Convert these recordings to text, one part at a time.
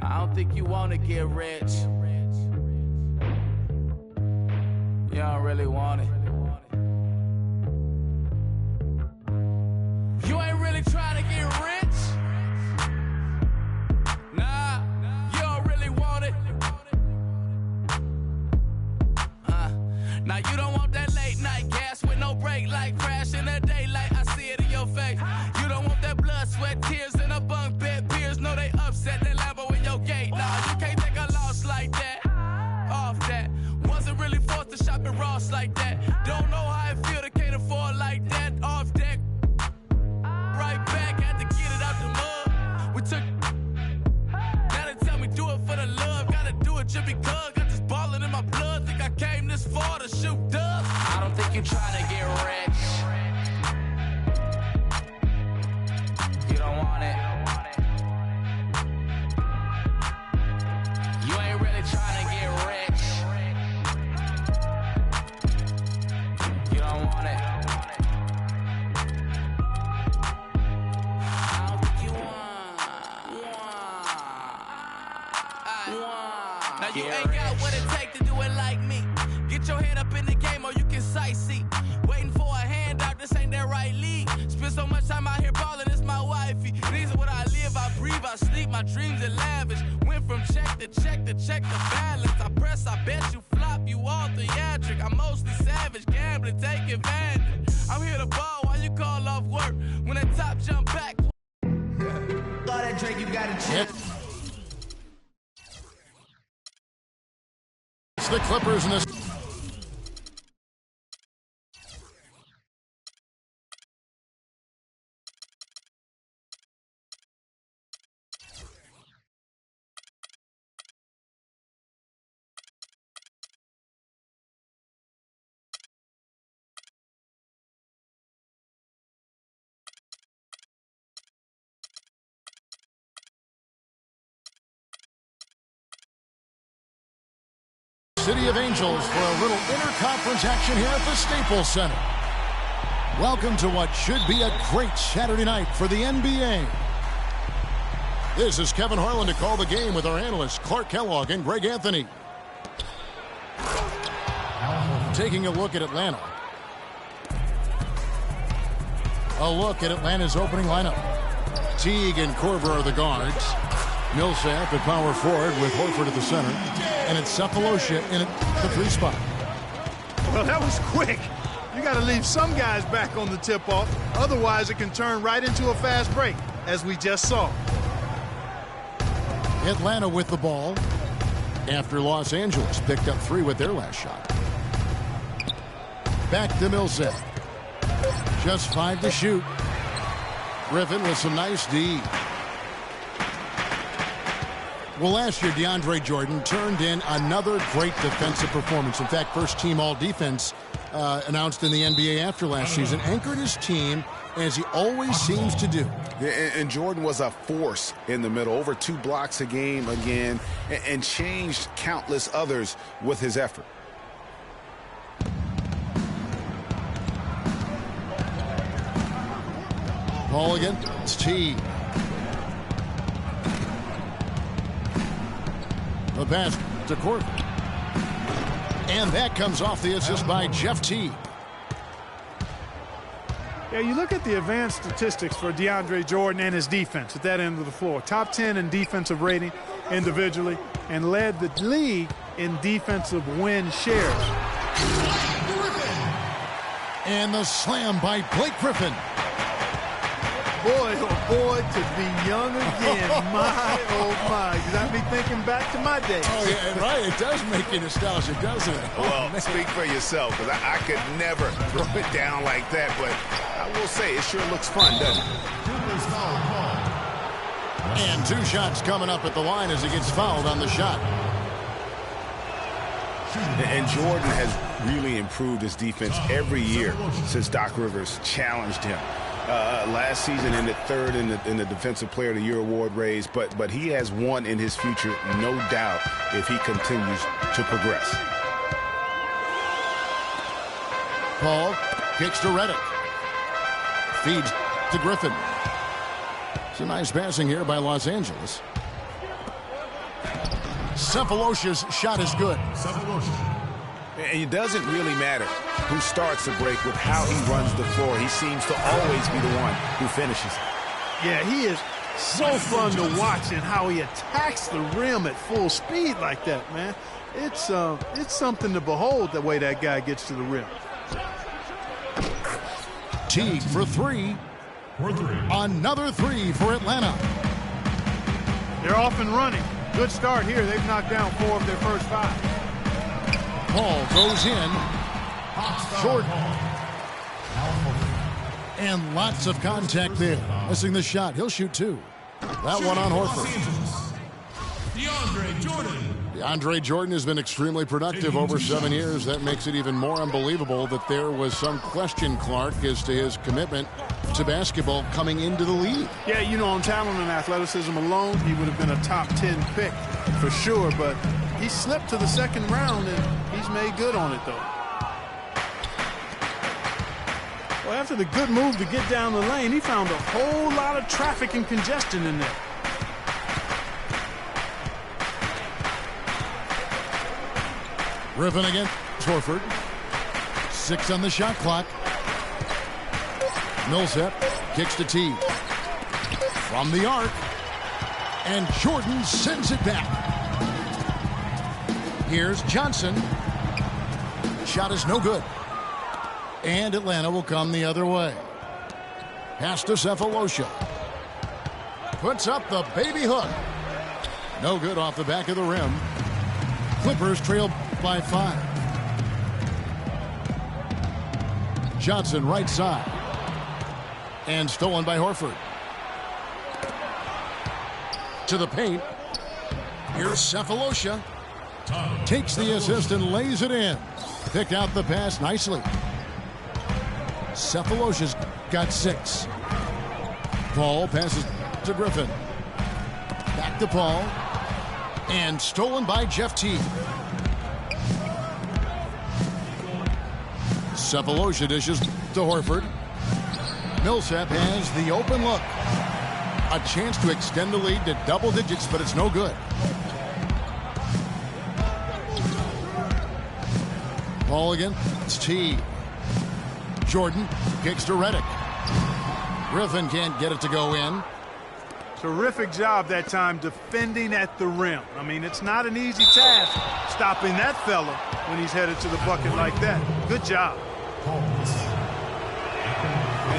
I don't think you wanna get rich. You don't really want it. You ain't really trying to get rich. Nah, you don't really want it. Now you don't want that late night gas with no break, like crash in the daylight. I see it in your face. You don't want that blood, sweat, tears in a bunk bed. Peers know they upset. That Lambo in your gate. Nah, you can't take a loss like that. Off that. Wasn't really forced to shop at Ross like that. Don't know how it feel to can't afford like that. Off deck. Right back, had to get it out the mud. We took. Now they tell me do it for the love. Gotta do it just because. Got this ballin' in my blood. Think I came this far to shoot dubs. I don't think you trying to get rich. You don't want it. You ain't really trying to get rich. You don't want it. I don't think you want. Now you ain't got what it take to do it like me. Get your head up in the game or you can sightsee. Waiting for a handout, this ain't that right league. Spend so much time out here ballin', it's my wifey. These are what I live, I breathe, I sleep, my dreams are lavish. Went from check to check to check the balance. I press, I bet you flop, you all theatric. I'm mostly savage, gambling, take advantage. I'm here to ball while you call off work. When that top jump back. All that drink, you gotta check. It's the Clippers in this. City of Angels for a little interconference action here at the Staples Center. Welcome to what should be a great Saturday night for the NBA. This is Kevin Harlan to call the game with our analysts Clark Kellogg and Greg Anthony. Taking a look at Atlanta. A look at Atlanta's opening lineup. Teague and Korver are the guards. Millsap at power forward with Horford at the center. And it's Cephalosha in the 3 spot. Well, that was quick. You got to leave some guys back on the tip-off. Otherwise, it can turn right into a fast break, as we just saw. Atlanta with the ball after Los Angeles picked up 3 with their last shot. Back to Millsap. Just 5 to shoot. Griffin with some nice D. Well, last year, DeAndre Jordan turned in another great defensive performance. In fact, first team all-defense announced in the NBA after last season. Anchored his team, as he always seems to do. Yeah, and Jordan was a force in the middle. Over 2 blocks a game again, and changed countless others with his effort. Ball again. It's Teague. The pass to Korver. And that comes off the assist by Jeff Teague. Yeah, you look at the advanced statistics for DeAndre Jordan and his defense at that end of the floor. Top 10 in defensive rating individually and led the league in defensive win shares. And the slam by Blake Griffin. Boy, oh boy, to be young again. My, oh my. Got me thinking back to my days. Oh, yeah, right. It does make you nostalgic, doesn't it? Well, speak for yourself, because I could never throw it down like that, but I will say it sure looks fun, doesn't it? And 2 shots coming up at the line as he gets fouled on the shot. And Jordan has really improved his defense every year since Doc Rivers challenged him. Last season ended 3rd in the Defensive Player of the Year award race, but he has one in his future, no doubt, if he continues to progress. Paul kicks to Redick. Feeds to Griffin. It's a nice passing here by Los Angeles. Cephalosha's shot is good. And it doesn't really matter who starts the break with how he runs the floor. He seems to always be the one who finishes. Yeah, he is so fun to watch and how he attacks the rim at full speed like that, man. It's something to behold the way that guy gets to the rim. Teague for three. Another three for Atlanta. They're off and running. Good start here. They've knocked down 4 of their first 5. Paul goes in. Jordan. And lots of contact there. Missing the shot. He'll shoot 2. That one on Horford. DeAndre Jordan has been extremely productive over 7 years. That makes it even more unbelievable that there was some question, Clark, as to his commitment to basketball coming into the league. Yeah, you know, on talent and athleticism alone, he would have been a top 10 pick for sure, but he slipped to the second round, and he's made good on it, though. Well, after the good move to get down the lane, he found a whole lot of traffic and congestion in there. Griffin against Horford. 6 on the shot clock. Millsap kicks to Teague. From the arc. And Jordan sends it back. Here's Johnson. Shot is no good. And Atlanta will come the other way. Pass to Cephalosha. Puts up the baby hook. No good off the back of the rim. Clippers trail by 5. Johnson right side. And stolen by Horford. To the paint. Here's Cephalosha. Takes the assist and lays it in. Picked out the pass nicely. Cephalosha's got 6. Paul passes to Griffin. Back to Paul. And stolen by Jeff Teague. Cephalosha dishes to Horford. Millsap has the open look. A chance to extend the lead to double digits, but it's no good. Ball again. It's Teague. Jordan kicks to Redick. Griffin can't get it to go in. Terrific job that time defending at the rim. I mean, it's not an easy task stopping that fella when he's headed to the bucket like that. Good job.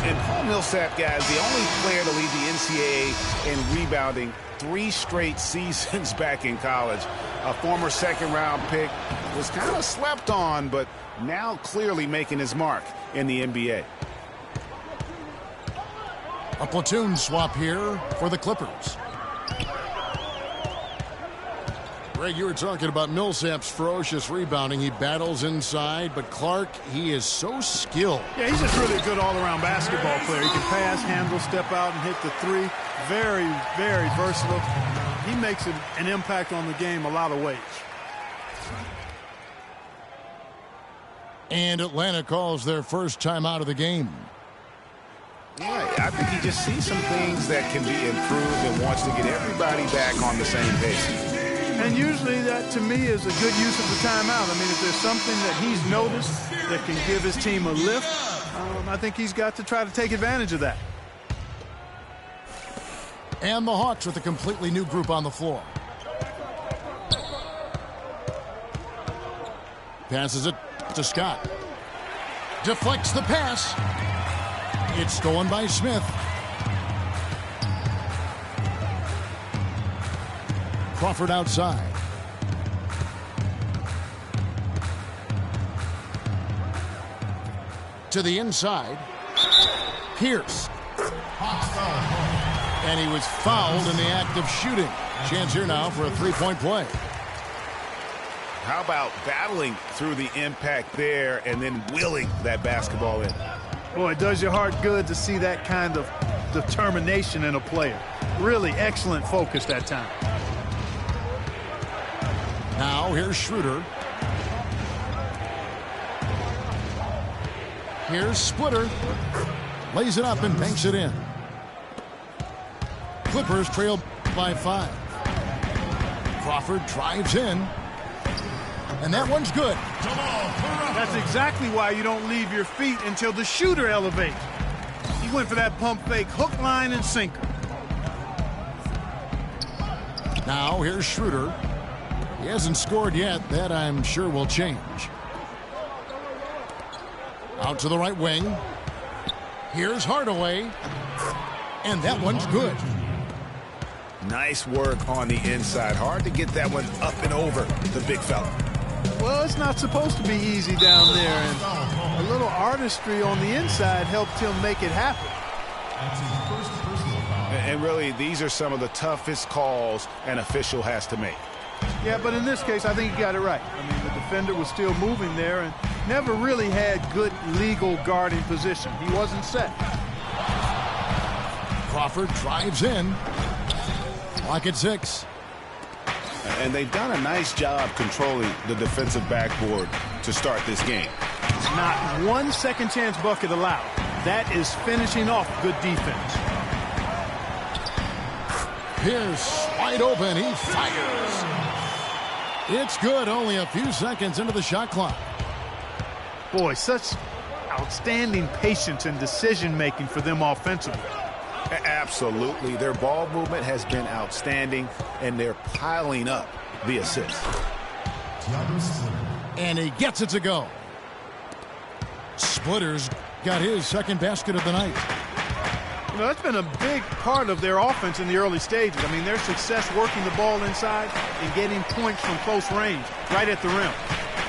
And Paul Millsap, guys, the only player to lead the NCAA in rebounding 3 straight seasons back in college. A former second-round pick, was kind of slept on, but now clearly making his mark in the NBA. A platoon swap here for the Clippers. Greg, you were talking about Millsap's ferocious rebounding. He battles inside, but Clark, he is so skilled. Yeah, he's just really a good all-around basketball player. He can pass, handle, step out, and hit the 3. Very, very versatile. He makes an impact on the game a lot of ways. And Atlanta calls their first time out of the game. Yeah, I think he just sees some things that can be improved and wants to get everybody back on the same page. And usually that, to me, is a good use of the timeout. I mean, if there's something that he's noticed that can give his team a lift, I think he's got to try to take advantage of that. And the Hawks with a completely new group on the floor. Passes it to Scott. Deflects the pass. It's stolen by Smith. Crawford outside. To the inside. Pierce. And he was fouled in the act of shooting. Chance here now for a three-point play. How about battling through the impact there and then willing that basketball in? Boy, it does your heart good to see that kind of determination in a player. Really excellent focus that time. Now here's Schroeder. Here's Splitter. Lays it up and banks it in. Clippers trail by 5. Crawford drives in. And that one's good. That's exactly why you don't leave your feet until the shooter elevates. He went for that pump fake, hook, line, and sinker. Now here's Schroeder. He hasn't scored yet. That I'm sure will change. Out to the right wing. Here's Hardaway. And that one's good. Nice work on the inside. Hard to get that one up and over the big fella. Well, it's not supposed to be easy down there, and a little artistry on the inside helped him make it happen. And really, these are some of the toughest calls an official has to make. Yeah, but in this case, I think he got it right. I mean, the defender was still moving there and never really had good legal guarding position. He wasn't set. Crawford drives in. Clock at 6. And they've done a nice job controlling the defensive backboard to start this game. Not one second chance bucket allowed. That is finishing off good defense. Pierce wide open. He fires. It's good. Only a few seconds into the shot clock. Boy, such outstanding patience and decision-making for them offensively. Absolutely. Their ball movement has been outstanding, and they're piling up the assists. And he gets it to go. Splitter's got his second basket of the night. You know, that's been a big part of their offense in the early stages. I mean, their success working the ball inside and getting points from close range, right at the rim.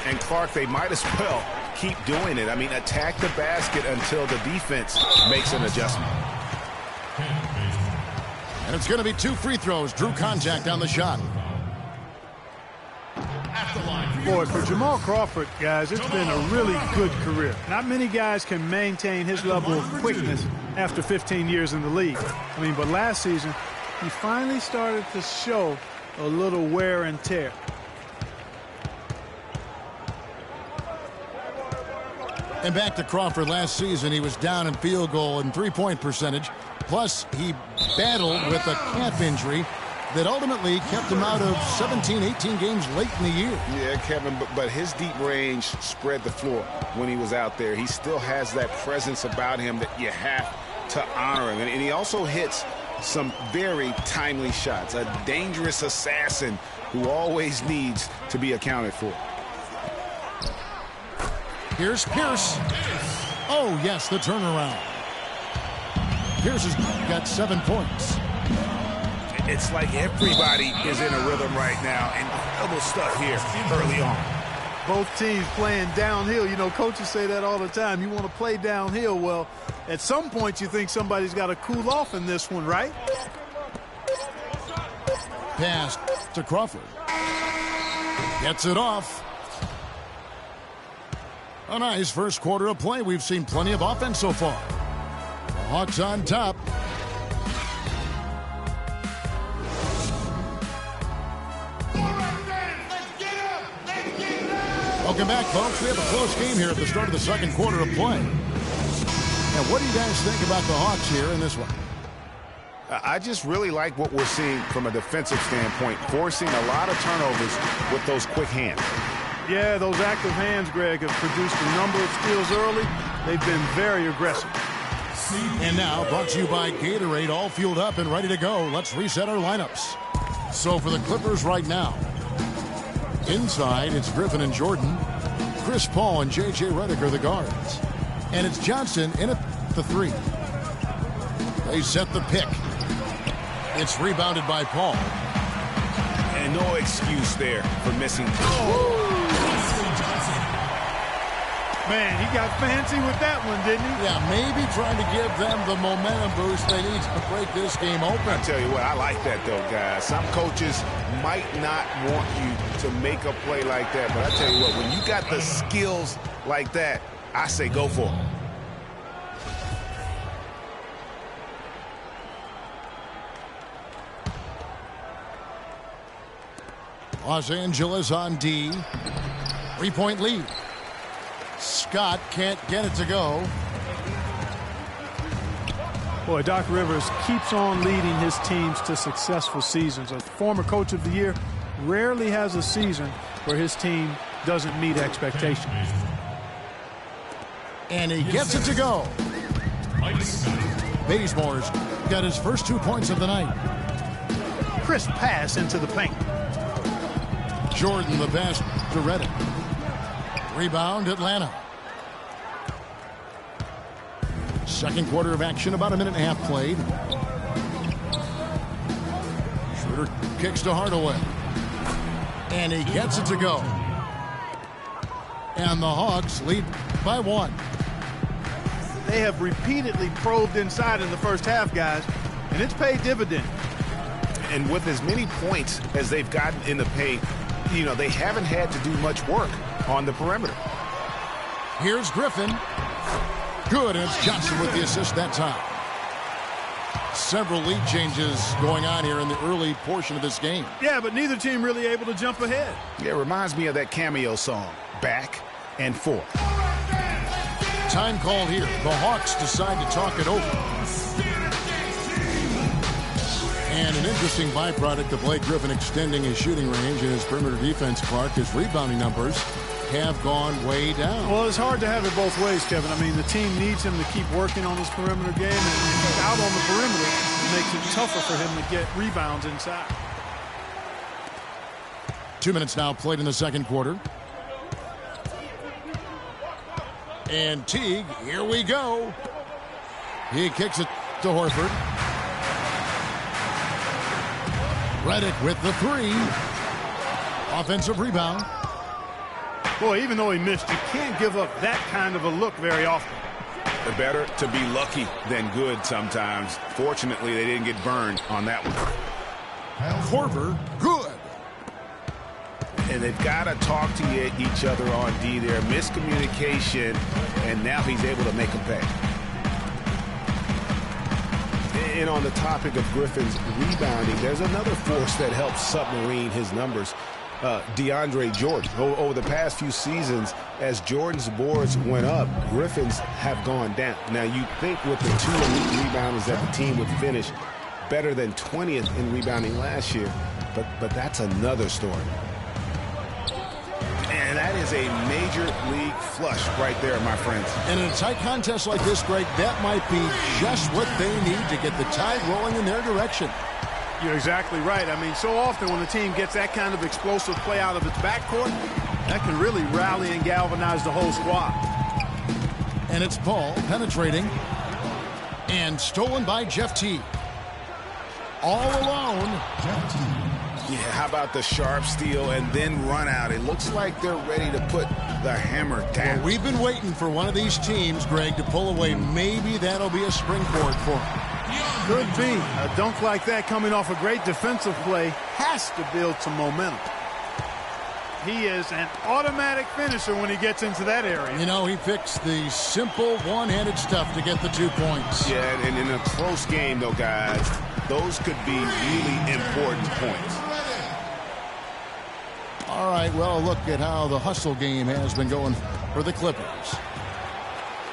And Clark, they might as well keep doing it. I mean, attack the basket until the defense makes an adjustment. And it's going to be 2 free throws. Drew contact on the shot. Boy, for Jamal Crawford, guys, it's been a really good career. Not many guys can maintain his level of quickness after 15 years in the league. I mean, but last season, he finally started to show a little wear and tear. And back to Crawford last season, he was down in field goal and three-point percentage. Plus, he battled with a calf injury that ultimately kept him out of 17, 18 games late in the year. Yeah, Kevin, but his deep range spread the floor when he was out there. He still has that presence about him that you have to honor him. And he also hits some very timely shots. A dangerous assassin who always needs to be accounted for. Here's Pierce. Oh, yes, the turnaround. Pierce has got 7 points. It's like everybody is in a rhythm right now. Incredible stuff here early on. Both teams playing downhill. You know, coaches say that all the time. You want to play downhill. Well, at some point you think somebody's got to cool off in this one, right? Pass to Crawford. Gets it off. A nice first quarter of play. We've seen plenty of offense so far. The Hawks on top. Welcome back, folks. We have a close game here at the start of the second quarter of play. Now, what do you guys think about the Hawks here in this one? I just really like what we're seeing from a defensive standpoint, forcing a lot of turnovers with those quick hands. Yeah, those active hands, Greg, have produced a number of steals early. They've been very aggressive. And now, brought to you by Gatorade, all fueled up and ready to go. Let's reset our lineups. So for the Clippers right now, inside, it's Griffin and Jordan. Chris Paul and J.J. Redick are the guards. And it's Johnson in at the 3. They set the pick. It's rebounded by Paul. And no excuse there for missing. Man, he got fancy with that one, didn't he? Yeah, maybe trying to give them the momentum boost they need to break this game open. I tell you what, I like that, though, guys. Some coaches might not want you to make a play like that, but I tell you what, when you got the skills like that, I say go for it. Los Angeles on D. 3-point lead. Scott can't get it to go. Boy, Doc Rivers keeps on leading his teams to successful seasons. A former coach of the year rarely has a season where his team doesn't meet expectations. And he gets it to go. Bazemore's got his first 2 points of the night. Crisp pass into the paint. Jordan the pass to Reddick. Rebound, Atlanta. Second quarter of action, about a minute and a half played. Schroeder kicks to Hardaway. And he gets it to go. And the Hawks lead by 1. They have repeatedly probed inside in the first half, guys, and it's paid dividends. And with as many points as they've gotten in the paint, you know, they haven't had to do much work on the perimeter. Here's Griffin. Good, and it's Johnson with the assist that time. Several lead changes going on here in the early portion of this game. Yeah, but neither team really able to jump ahead. Yeah, it reminds me of that Cameo song, Back and Forth. Time called here. The Hawks decide to talk it over. And an interesting byproduct of Blake Griffin extending his shooting range and his perimeter defense, Clark, his rebounding numbers have gone way down. Well, it's hard to have it both ways, Kevin. I mean, the team needs him to keep working on his perimeter game, and if he's out on the perimeter, it makes it tougher for him to get rebounds inside. 2 minutes now played in the second quarter. And Teague, here we go. He kicks it to Horford. Reddick with the 3. Offensive rebound. Boy, even though he missed, you can't give up that kind of a look very often. Better to be lucky than good sometimes. Fortunately, they didn't get burned on that one. Horford, good. And they've got to talk to each other on D there. Miscommunication, and now he's able to make them pay. And on the topic of Griffin's rebounding, there's another force that helps submarine his numbers. DeAndre Jordan. Over the past few seasons, as Jordan's boards went up, Griffin's have gone down. Now, you'd think with the 2 elite rebounders that the team would finish better than 20th in rebounding last year, but that's another story. And that is a major league flush right there, my friends. And in a tight contest like this, Greg, that might be just what they need to get the tide rolling in their direction. You're exactly right. I mean, so often when the team gets that kind of explosive play out of its backcourt, that can really rally and galvanize the whole squad. And it's Paul penetrating and stolen by Jeff Teague. All alone. Jeff Teague. Yeah, how about the sharp steal and then run out? It looks like they're ready to put the hammer down. Well, we've been waiting for one of these teams, Greg, to pull away. Maybe that'll be a springboard for them. Could be. A dunk like that coming off a great defensive play has to build some momentum. He is an automatic finisher when he gets into that area. You know, he picks the simple one-handed stuff to get the 2 points. Yeah, and in a close game, though, guys, those could be really important points. All right, well, look at how the hustle game has been going for the Clippers.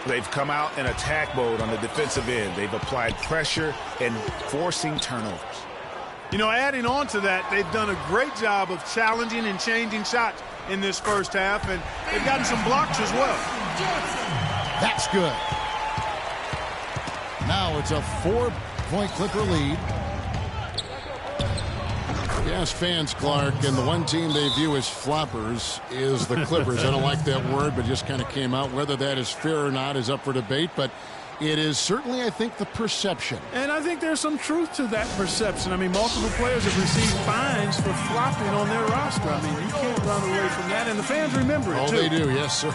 They've come out in attack mode on the defensive end. They've applied pressure and forcing turnovers. You know, adding on to that, they've done a great job of challenging and changing shots in this first half, and they've gotten some blocks as well. That's good. Now it's a 4-point Clipper lead. Yes, fans, Clark, and the one team they view as floppers is the Clippers. I don't like that word, but just kind of came out. Whether that is fair or not is up for debate, but it is certainly, I think, the perception. And I think there's some truth to that perception. I mean, multiple players have received fines for flopping on their roster. I mean, you can't run away from that, and the fans remember it, too. Oh, they do, yes, sir.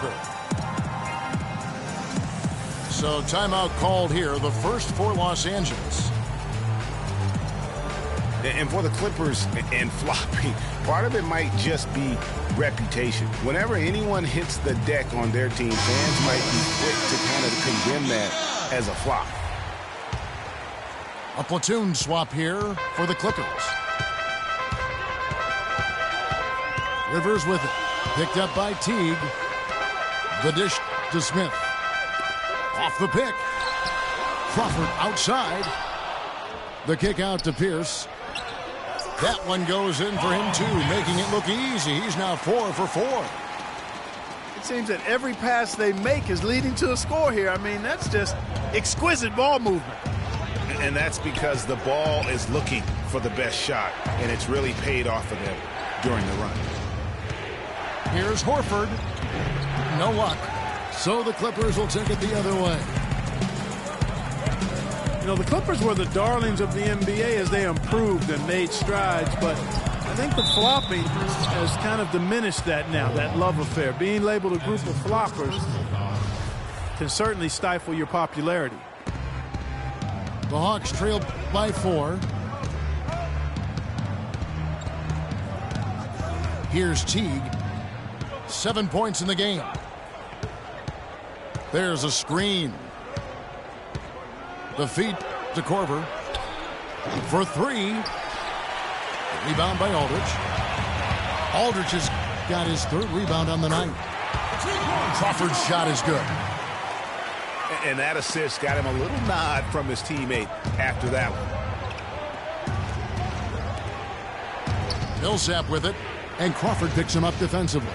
So, timeout called here, the first for Los Angeles. And for the Clippers and flopping, part of it might just be reputation. Whenever anyone hits the deck on their team, fans might be quick to kind of condemn that as a flop. A platoon swap here for the Clippers. Rivers with it. Picked up by Teague. The dish to Smith. Off the pick. Crawford outside. The kick out to Pierce. That one goes in for him, too, making it look easy. He's now 4 for 4. It seems that every pass they make is leading to a score here. I mean, that's just exquisite ball movement. And that's because the ball is looking for the best shot, and it's really paid off for them during the run. Here's Horford. No luck. So the Clippers will take it the other way. You know, the Clippers were the darlings of the NBA as they improved and made strides, but I think the flopping has kind of diminished that now, that love affair. Being labeled a group of floppers can certainly stifle your popularity. The Hawks trail by 4. Here's Teague. 7 points in the game. There's a screen. The feed to Korver. For 3. Rebound by Aldridge. Aldridge has got his 3rd rebound on the night. Crawford's shot is good. And that assist got him a little nod from his teammate after that one. Millsap with it, and Crawford picks him up defensively.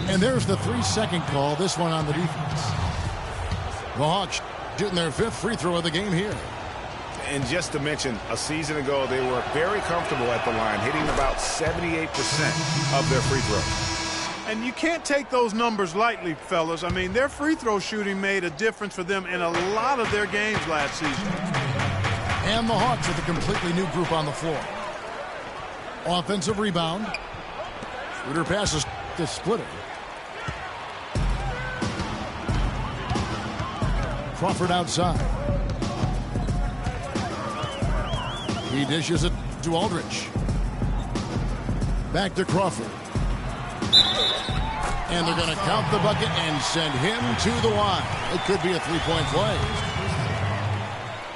And there's the 3-second call, this one on the defense. The Hawks shooting their 5th free throw of the game here. And just to mention, a season ago, they were very comfortable at the line, hitting about 78% of their free throws. And you can't take those numbers lightly, fellas. I mean, their free throw shooting made a difference for them in a lot of their games last season. And the Hawks with a completely new group on the floor. Offensive rebound. Schroeder passes to Splitter. Crawford outside. He dishes it to Aldridge. Back to Crawford. And they're going to count the bucket and send him to the line. It could be a 3-point play.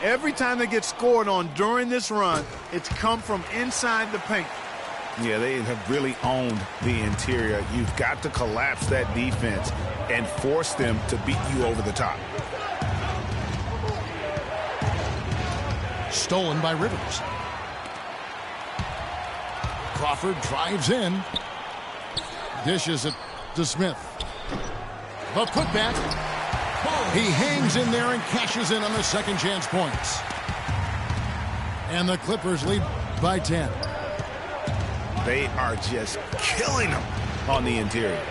Every time they get scored on during this run, it's come from inside the paint. Yeah, they have really owned the interior. You've got to collapse that defense and force them to beat you over the top. Stolen by Rivers. Crawford drives in. Dishes it to Smith. The putback. He hangs in there and cashes in on the second chance points. And the Clippers lead by 10. They are just killing them on the interior.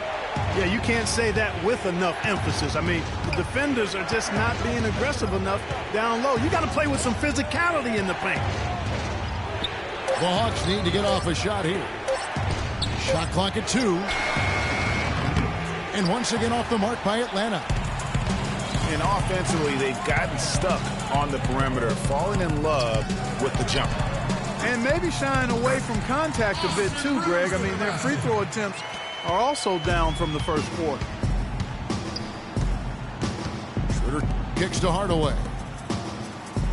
Yeah, you can't say that with enough emphasis. I mean, the defenders are just not being aggressive enough down low. You got to play with some physicality in the paint. The Hawks need to get off a shot here. Shot clock at 2. And once again off the mark by Atlanta. And offensively, they've gotten stuck on the perimeter, falling in love with the jump. And maybe shying away from contact a bit too, Greg. I mean, their free throw attempts are also down from the first quarter. Schroeder kicks to Hardaway.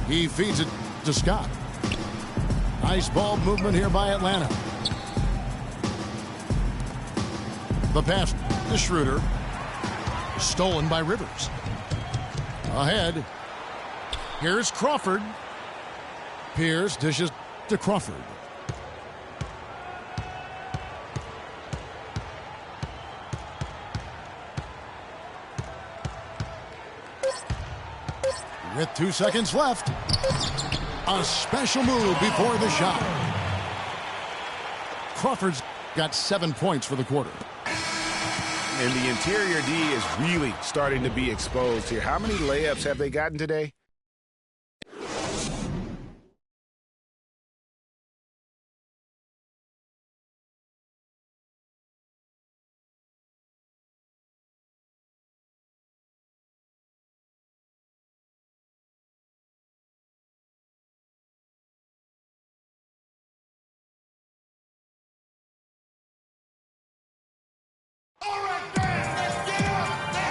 He feeds it to Scott. Nice ball movement here by Atlanta. The pass to Schroeder. Stolen by Rivers. Ahead. Here's Crawford. Pierce dishes to Crawford. With 2 seconds left. A special move before the shot. Crawford's got 7 points for the quarter. And the interior D is really starting to be exposed here. How many layups have they gotten today?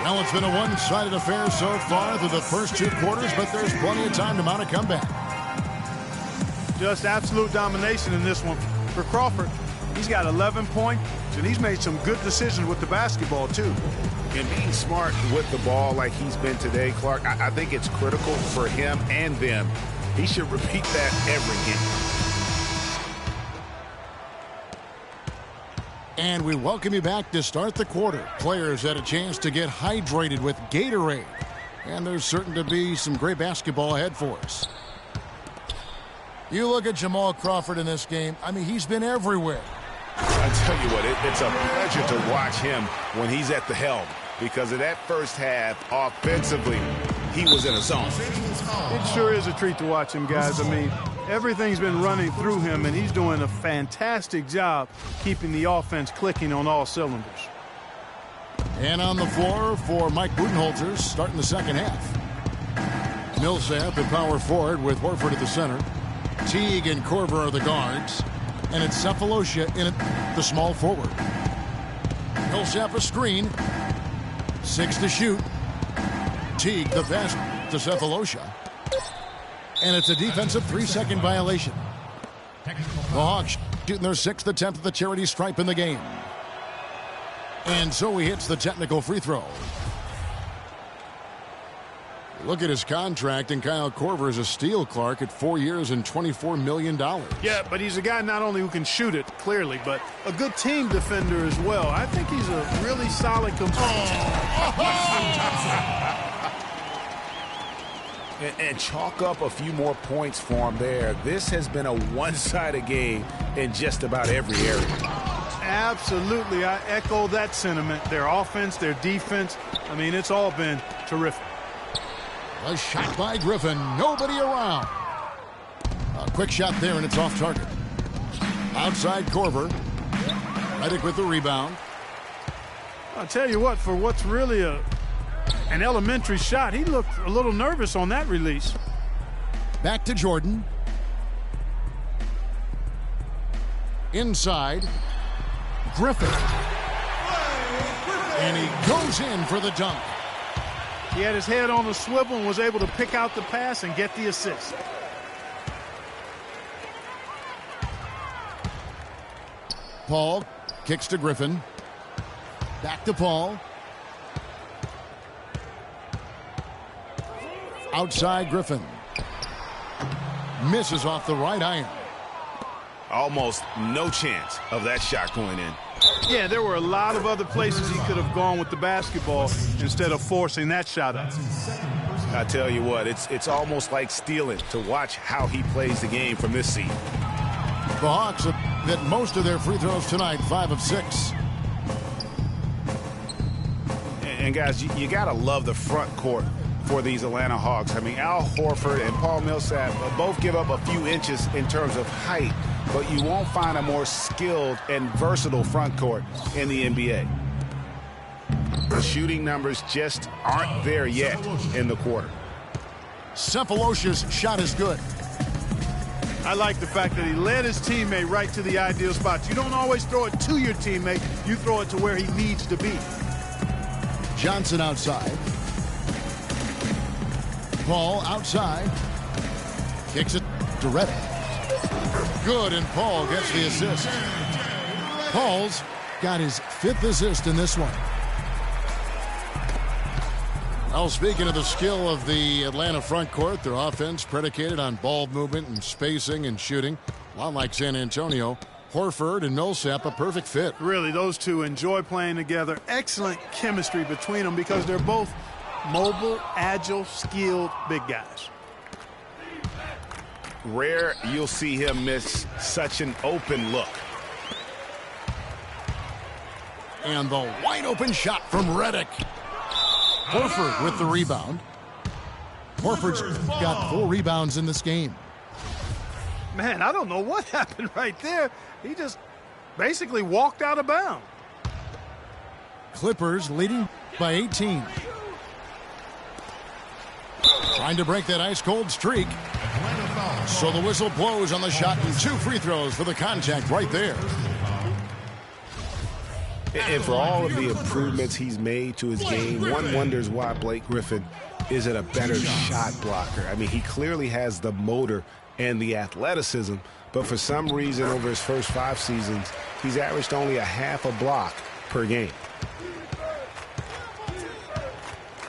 Well, it's been a one-sided affair so far through the first 2 quarters, but there's plenty of time to mount a comeback. Just absolute domination in this one for Crawford. He's got 11 points, and he's made some good decisions with the basketball, too. And being smart with the ball like he's been today, Clark, I think it's critical for him and them. He should repeat that every game. And we welcome you back to start the quarter. Players had a chance to get hydrated with Gatorade. And there's certain to be some great basketball ahead for us. You look at Jamal Crawford in this game. I mean, he's been everywhere. I tell you what, it's a pleasure to watch him when he's at the helm. Because of that first half, offensively, he was in a zone. It sure is a treat to watch him, guys. I mean, everything's been running through him, and he's doing a fantastic job keeping the offense clicking on all cylinders. And on the floor for Mike Budenholzer, starting the second half. Millsap at power forward with Horford at the center. Teague and Korver are the guards. And it's Cephalosha in the small forward. Millsap a screen. 6 to shoot. Teague the pass to Cephalosha. And it's a defensive 3-second violation. The Hawks shooting their 6th attempt at the charity stripe in the game. And so he hits the technical free throw. Look at his contract, and Kyle Korver is a steal, Clark, at 4 years and $24 million. Yeah, but he's a guy not only who can shoot it, clearly, but a good team defender as well. I think he's a really solid And chalk up a few more points for him there. This has been a one-sided game in just about every area. Absolutely. I echo that sentiment. Their offense, their defense, I mean, it's all been terrific. A shot by Griffin. Nobody around. A quick shot there, and it's off target. Outside Korver. Redick with the rebound. I'll tell you what, for what's really an elementary shot, he looked a little nervous on that release. Back to Jordan. Inside. Griffin. And he goes in for the dunk. He had his head on a swivel and was able to pick out the pass and get the assist. Paul kicks to Griffin. Back to Paul. Outside Griffin. Misses off the right iron. Almost no chance of that shot going in. Yeah, there were a lot of other places he could have gone with the basketball instead of forcing that shot up. I tell you what, it's almost like stealing to watch how he plays the game from this seat. The Hawks have hit most of their free throws tonight, 5 of 6. And guys, you got to love the front court for these Atlanta Hawks. I mean, Al Horford and Paul Millsap both give up a few inches in terms of height, but you won't find a more skilled and versatile front court in the NBA. The shooting numbers just aren't there yet in the quarter. Cephalosha's shot is good. I like the fact that he led his teammate right to the ideal spots. You don't always throw it to your teammate. You throw it to where he needs to be. Johnson outside. Paul outside. Kicks it to Redick. Good, and Paul gets the assist. Paul's got his 5th assist in this one. Well, speaking of the skill of the Atlanta front court, their offense predicated on ball movement and spacing and shooting. A lot like San Antonio. Horford and Millsap, a perfect fit. Really, those two enjoy playing together. Excellent chemistry between them because they're both mobile, agile, skilled big guys. Rare you'll see him miss such an open look. And the wide open shot from Redick. Horford with the rebound. Horford's got 4 rebounds in this game. Man, I don't know what happened right there. He just basically walked out of bounds. Clippers leading by 18. Trying to break that ice-cold streak. So the whistle blows on the shot and 2 free throws for the contact right there. And for all of the improvements he's made to his game, one wonders why Blake Griffin is it a better shot blocker? I mean, he clearly has the motor and the athleticism, but for some reason over his first 5 seasons, he's averaged only a half a block per game.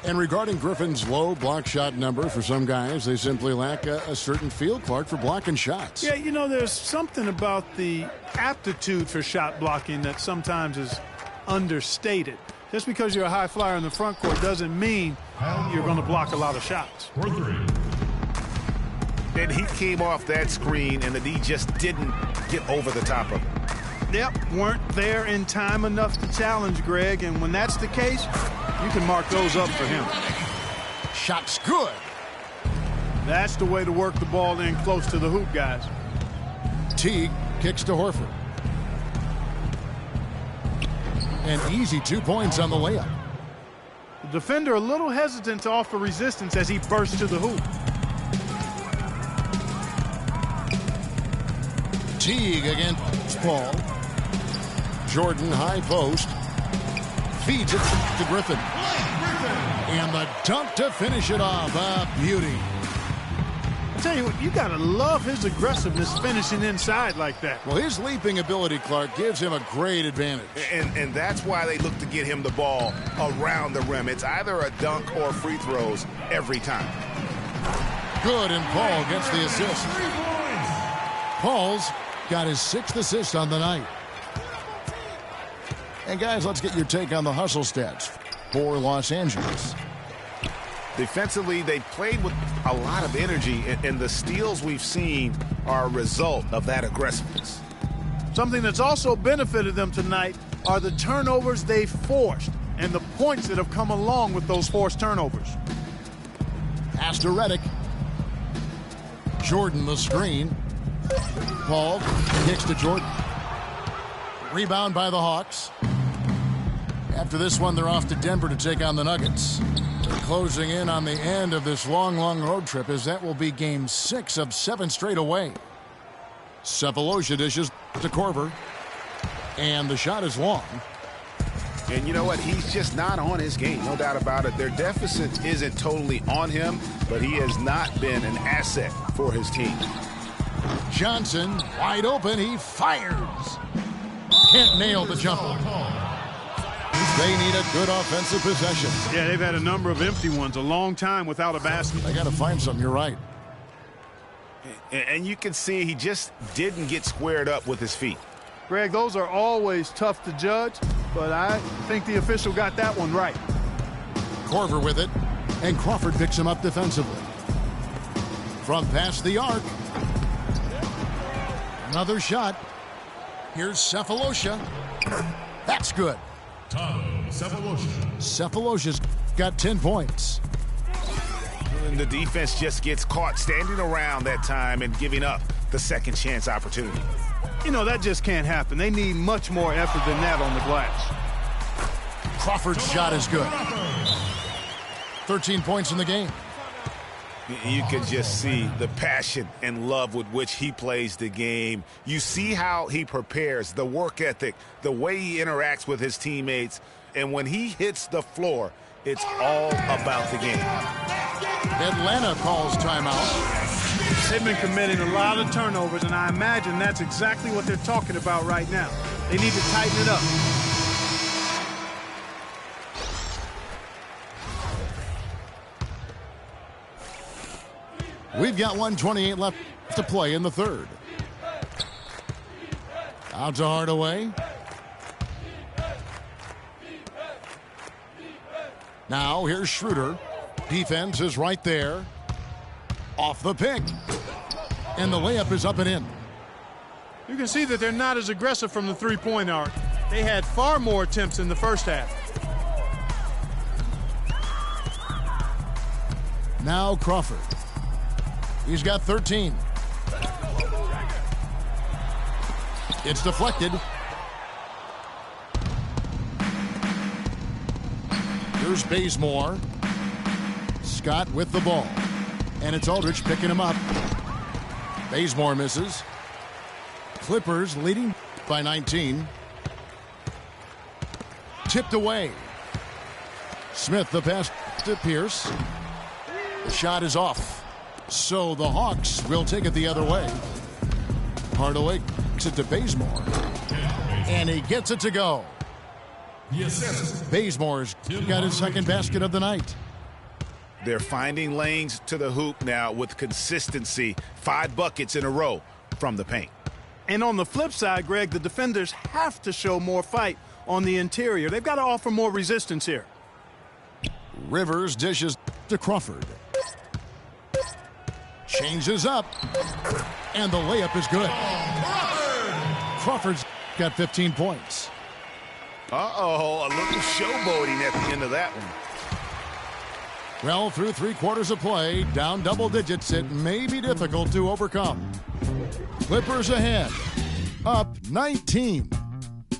And regarding Griffin's low block shot number, for some guys, they simply lack a certain feel, Clark, for blocking shots. Yeah, you know, there's something about the aptitude for shot blocking that sometimes is understated. Just because you're a high flyer in the front court doesn't mean you're going to block a lot of shots. And he came off that screen, and the D just didn't get over the top of it. Yep, weren't there in time enough to challenge Greg, and when that's the case, you can mark those up for him. Shot's good. That's the way to work the ball in close to the hoop, guys. Teague kicks to Horford. An easy 2 points on the layup. The defender a little hesitant to offer resistance as he bursts to the hoop. Teague against Paul. Jordan high post. Feeds it to Griffin. And the dunk to finish it off. A beauty. I tell you what, you got to love his aggressiveness finishing inside like that. Well, his leaping ability, Clark, gives him a great advantage. And that's why they look to get him the ball around the rim. It's either a dunk or free throws every time. Good, and Paul gets the assist. Paul's got his 6th assist on the night. And guys, let's get your take on the hustle stats for Los Angeles. Defensively, they played with a lot of energy, and the steals we've seen are a result of that aggressiveness. Something that's also benefited them tonight are the turnovers they forced and the points that have come along with those forced turnovers. Pass to Redick. Jordan the screen. Paul kicks to Jordan. Rebound by the Hawks. After this one, they're off to Denver to take on the Nuggets. Closing in on the end of this long road trip, as that will be game 6 of 7 straight away. Cephalosha dishes to Korver. And the shot is long. And you know what? He's just not on his game, no doubt about it. Their deficit isn't totally on him, but he has not been an asset for his team. Johnson, wide open, he fires. Can't nail the jumper. They need a good offensive possession. Yeah, they've had a number of empty ones, a long time without a basket. They got to find something, you're right. And you can see he just didn't get squared up with his feet. Greg, those are always tough to judge, but I think the official got that one right. Korver with it, and Crawford picks him up defensively. From past the arc. Another shot. Here's Cephalosha. That's good. Cephalosha's got 10 points. And the defense just gets caught standing around that time and giving up the second chance opportunity. You know, that just can't happen. They need much more effort than that on the glass. Crawford's shot is good. 13 points in the game. You can just see the passion and love with which he plays the game. You see how he prepares, the work ethic, the way he interacts with his teammates. And when he hits the floor, it's all about the game. Atlanta calls timeout. They've been committing a lot of turnovers, and I imagine that's exactly what they're talking about right now. They need to tighten it up. We've got 1:28 left to play in the third. Out to Hardaway. Now here's Schroeder. Defense is right there. Off the pick. And the layup is up and in. You can see that they're not as aggressive from the three-point arc. They had far more attempts in the first half. Now Crawford. He's got 13. It's deflected. Here's Bazemore. Scott with the ball. And it's Aldridge picking him up. Bazemore misses. Clippers leading by 19. Tipped away. Smith the pass to Pierce. The shot is off. So the Hawks will take it the other way. Hardaway kicks it to Bazemore. And he gets it to go. Bazemore's got his second basket of the night. They're finding lanes to the hoop now with consistency. 5 buckets in a row from the paint. And on the flip side, Greg, the defenders have to show more fight on the interior. They've got to offer more resistance here. Rivers dishes to Crawford. Changes up. And the layup is good. Crawford's got 15 points. Uh-oh, a little showboating at the end of that one. Well, through 3 quarters of play, down double digits, it may be difficult to overcome. Clippers ahead, up 19.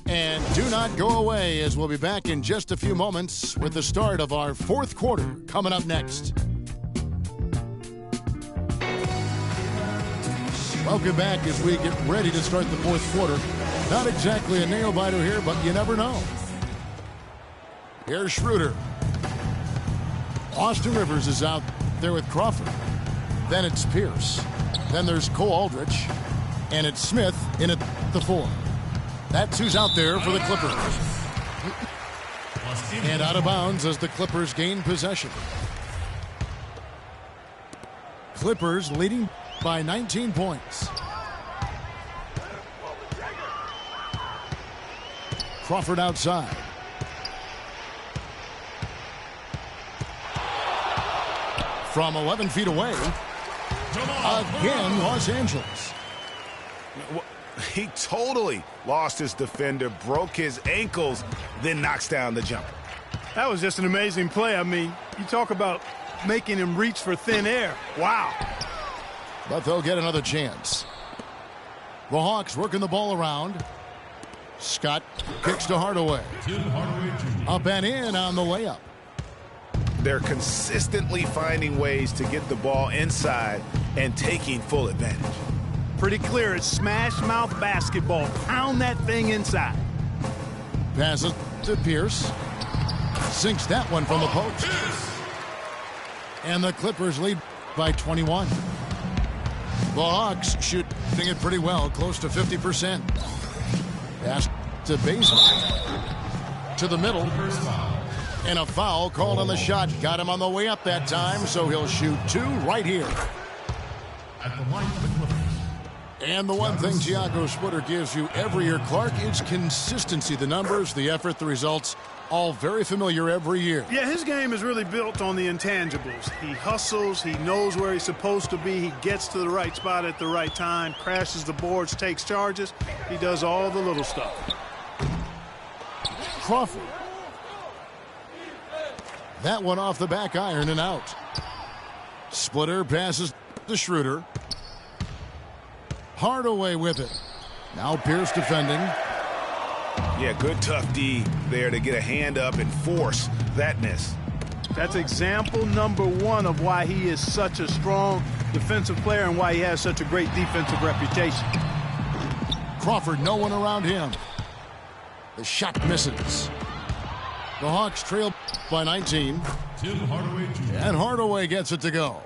And do not go away, as we'll be back in just a few moments with the start of our 4th quarter coming up next. Welcome back as we get ready to start the 4th quarter. Not exactly a nail-biter here, but you never know. Here's Schroeder. Austin Rivers is out there with Crawford. Then it's Pierce. Then there's Cole Aldrich. And it's Smith in at the 4. That's who's out there for the Clippers. And out of bounds as the Clippers gain possession. Clippers leading by 19 points. Crawford outside. From 11 feet away, again, Los Angeles. He totally lost his defender, broke his ankles, then knocks down the jumper. That was just an amazing play. I mean, you talk about making him reach for thin air. Wow. But they'll get another chance. The Hawks working the ball around. Scott kicks to Hardaway. Up and in on the layup. They're consistently finding ways to get the ball inside and taking full advantage. Pretty clear. It's smash mouth basketball. Pound that thing inside. Passes to Pierce. Sinks that one from the post. And the Clippers lead by 21. The Hawks shooting it pretty well, close to 50%. Pass to Bazemore. To the middle. And a foul called on the shot. Got him on the way up that time, so he'll shoot 2 right here. At the line for the Clippers. And the one thing Thiago Splitter gives you every year, Clark, is consistency. The numbers, the effort, the results, all very familiar every year. Yeah, his game is really built on the intangibles. He hustles. He knows where he's supposed to be. He gets to the right spot at the right time, crashes the boards, takes charges. He does all the little stuff. Crawford. That one off the back iron and out. Splitter passes to Schroeder. Hardaway with it. Now Pierce defending. Yeah, good tough D there to get a hand up and force that miss. That's example number 1 of why he is such a strong defensive player and why he has such a great defensive reputation. Crawford, no one around him. The shot misses. The Hawks trail by 19. And Hardaway gets it to go.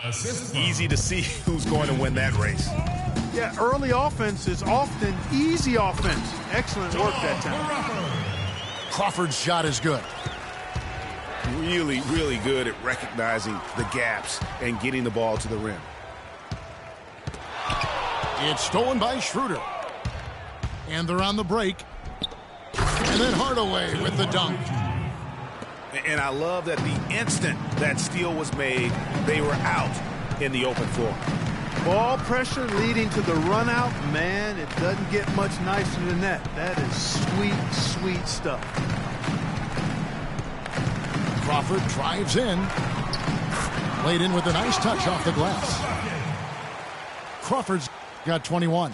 Easy to see who's going to win that race. Yeah, early offense is often easy offense. Excellent work that time. Crawford's shot is good. Really, really good at recognizing the gaps and getting the ball to the rim. It's stolen by Schroeder. And they're on the break. And then Hardaway with the dunk. And I love that the instant that steal was made, they were out in the open floor. Ball pressure leading to the run out. Man, it doesn't get much nicer than that. That is sweet, sweet stuff. Crawford drives in. Laid in with a nice touch off the glass. Crawford's got 21.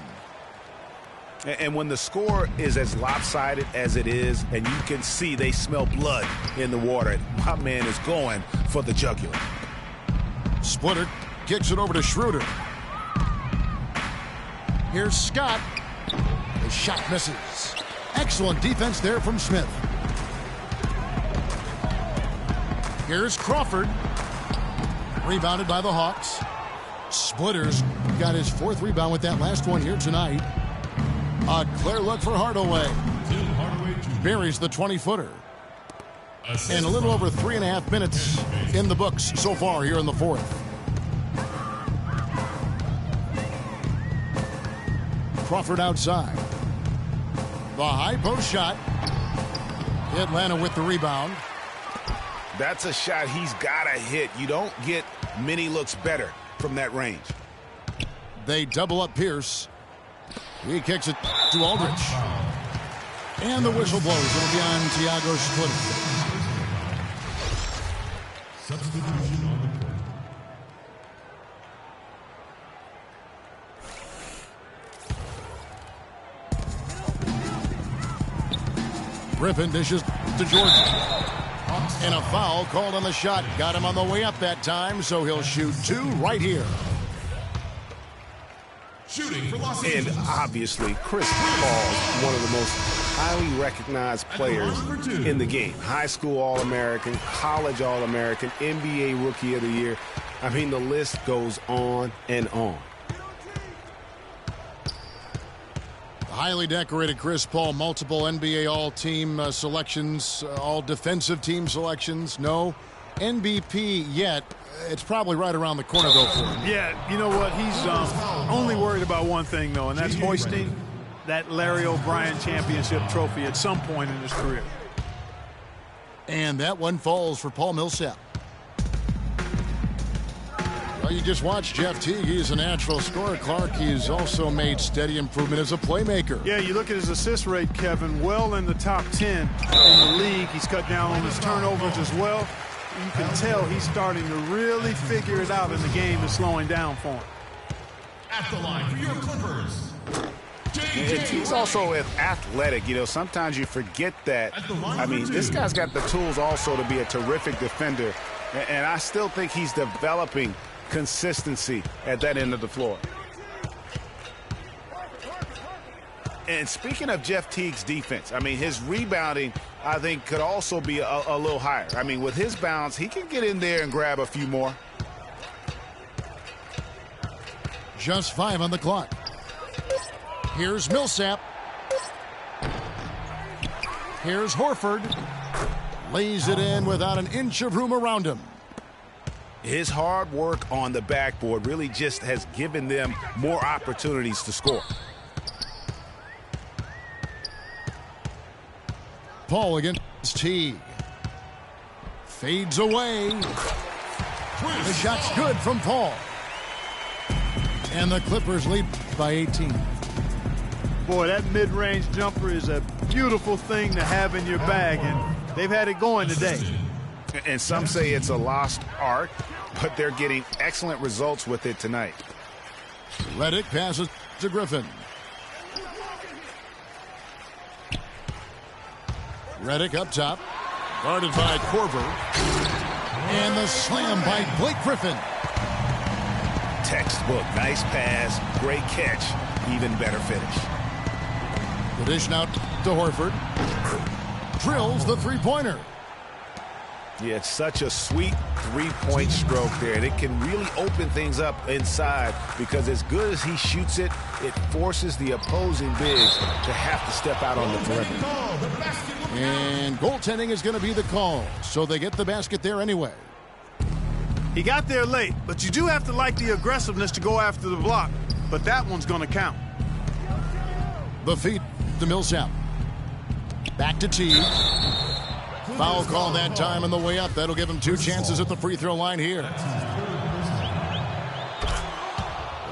And when the score is as lopsided as it is, and you can see they smell blood in the water, my man is going for the jugular. Splitter kicks it over to Schroeder. Here's Scott. The shot misses. Excellent defense there from Smith. Here's Crawford. Rebounded by the Hawks. Splitters got his 4th rebound with that last one here tonight. A clear look for Hardaway. Buries the 20-footer. And a little over 3.5 minutes in the books so far here in the 4th. Crawford outside. The high post shot. Atlanta with the rebound. That's a shot he's got to hit. You don't get many looks better from that range. They double up Pierce. He kicks it to Aldridge. And the whistle blows. It'll be on Thiago Splitter. Substitution on the court. Griffin dishes to Jordan. And a foul called on the shot. Got him on the way up that time, so he'll shoot 2 right here. Shooting for Los And Angeles. obviously, Chris Paul is one of the most highly recognized players in the game. High school All-American, college All-American, NBA Rookie of the Year. I mean, the list goes on and on. Highly decorated Chris Paul, multiple NBA All-Team selections, all defensive team selections. No MVP yet. It's probably right around the corner, though, for him. Yeah, you know what? He's only worried about one thing, though, and that's hoisting that Larry O'Brien championship trophy at some point in his career. And that one falls for Paul Millsap. Well, you just watched Jeff Teague. He's a natural scorer. Clark, he's also made steady improvement as a playmaker. Yeah, you look at his assist rate, Kevin, well in the top 10 in the league. He's cut down on his turnovers as well. You can tell he's starting to really figure it out, and the game is slowing down for him. At the line for your Clippers. And he's also athletic. You know, sometimes you forget that. I mean, this guy's got the tools also to be a terrific defender. And I still think he's developing consistency at that end of the floor. And speaking of Jeff Teague's defense, I mean, his rebounding, I think, could also be a little higher. I mean, with his bounce, he can get in there and grab a few more. Just 5 on the clock. Here's Millsap. Here's Horford. Lays it in without an inch of room around him. His hard work on the backboard really just has given them more opportunities to score. Paul against Teague. Fades away. The shot's good from Paul. And the Clippers lead by 18. Boy, that mid-range jumper is a beautiful thing to have in your bag, and they've had it going today. And some say it's a lost art, but they're getting excellent results with it tonight. Redick passes to Griffin. Redick up top, guarded by Korver. And the slam by Blake Griffin. Textbook, nice pass, great catch, even better finish. The dish now to Horford. Drills the three-pointer. Yeah, it's such a sweet three-point stroke there, and it can really open things up inside because as good as he shoots it, it forces the opposing bigs to have to step out on the perimeter. And goaltending is going to be the call, so they get the basket there anyway. He got there late, but you do have to like the aggressiveness to go after the block, but that one's going to count. The feed to Millsap. Back to Teague. Foul call that time on the way up. That'll give him 2 chances at the free throw line here.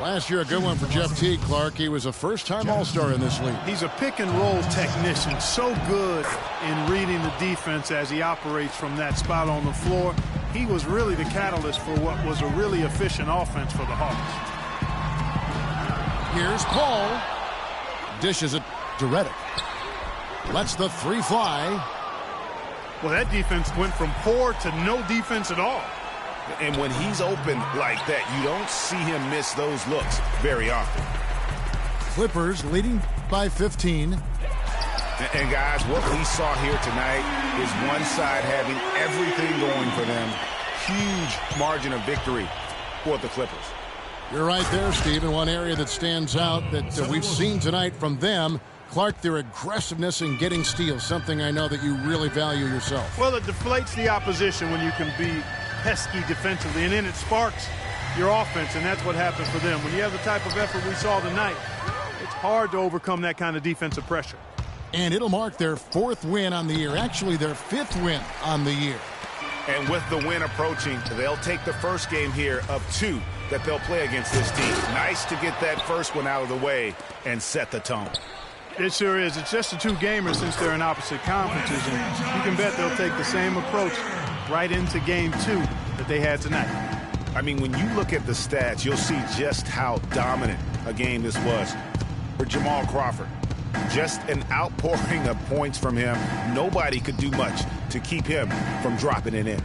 Last year, a good one for Jeff Teague, Clark. He was a first-time All-Star in this league. He's a pick-and-roll technician, so good in reading the defense as he operates from that spot on the floor. He was really the catalyst for what was a really efficient offense for the Hawks. Here's Paul. Dishes it to Redick. Lets the three fly. Well, that defense went from poor to no defense at all. And when he's open like that, you don't see him miss those looks very often. Clippers leading by 15. And guys, what we saw here tonight is one side having everything going for them. huge margin of victory for the Clippers. You're right there, Steve. And one area that stands out that we've seen tonight from them, Clark, their aggressiveness in getting steals, something I know that you really value yourself. Well, it deflates the opposition when you can be pesky defensively, and then it sparks your offense, and that's what happens for them. When you have the type of effort we saw tonight, it's hard to overcome that kind of defensive pressure. And it'll mark their 4th win on the year, actually their 5th win on the year. And with the win approaching, they'll take the first game here of 2 that they'll play against this team. Nice to get that first one out of the way and set the tone. It sure is. It's just a 2-gamer since they're in opposite conferences, and you can bet they'll take the same approach right into game 2 that they had tonight. I mean, when you look at the stats, you'll see just how dominant a game this was for Jamal Crawford. Just an outpouring of points from him. Nobody could do much to keep him from dropping it in.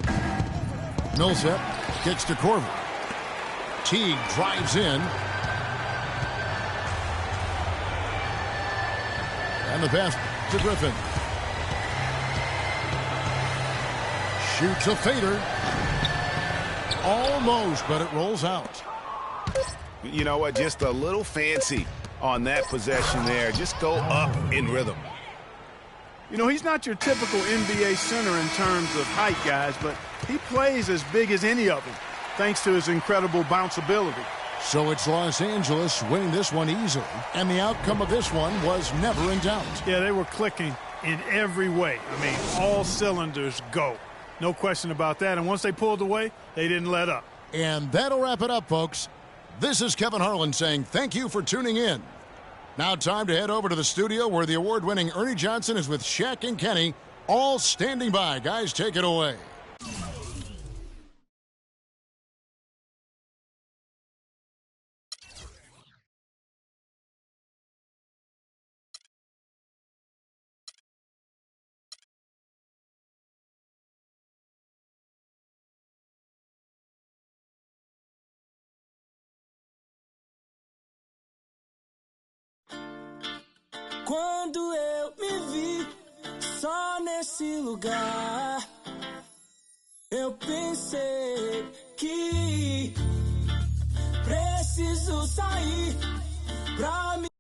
Millsap kicks to Corver. Teague drives in. And the pass to Griffin. Shoots a fader. Almost, but it rolls out. You know what? Just a little fancy on that possession there. Just go up in rhythm. You know, he's not your typical NBA center in terms of height, guys, but he plays as big as any of them, thanks to his incredible bounce ability. So it's Los Angeles winning this one easily, and the outcome of this one was never in doubt. Yeah, they were clicking in every way. I mean, all cylinders go. No question about that. And once they pulled away, they didn't let up. And that'll wrap it up, folks. This is Kevin Harlan saying thank you for tuning in. Now time to head over to the studio where the award-winning Ernie Johnson is with Shaq and Kenny, all standing by. Guys, take it away. Quando eu me vi só nesse lugar, eu pensei que preciso sair pra me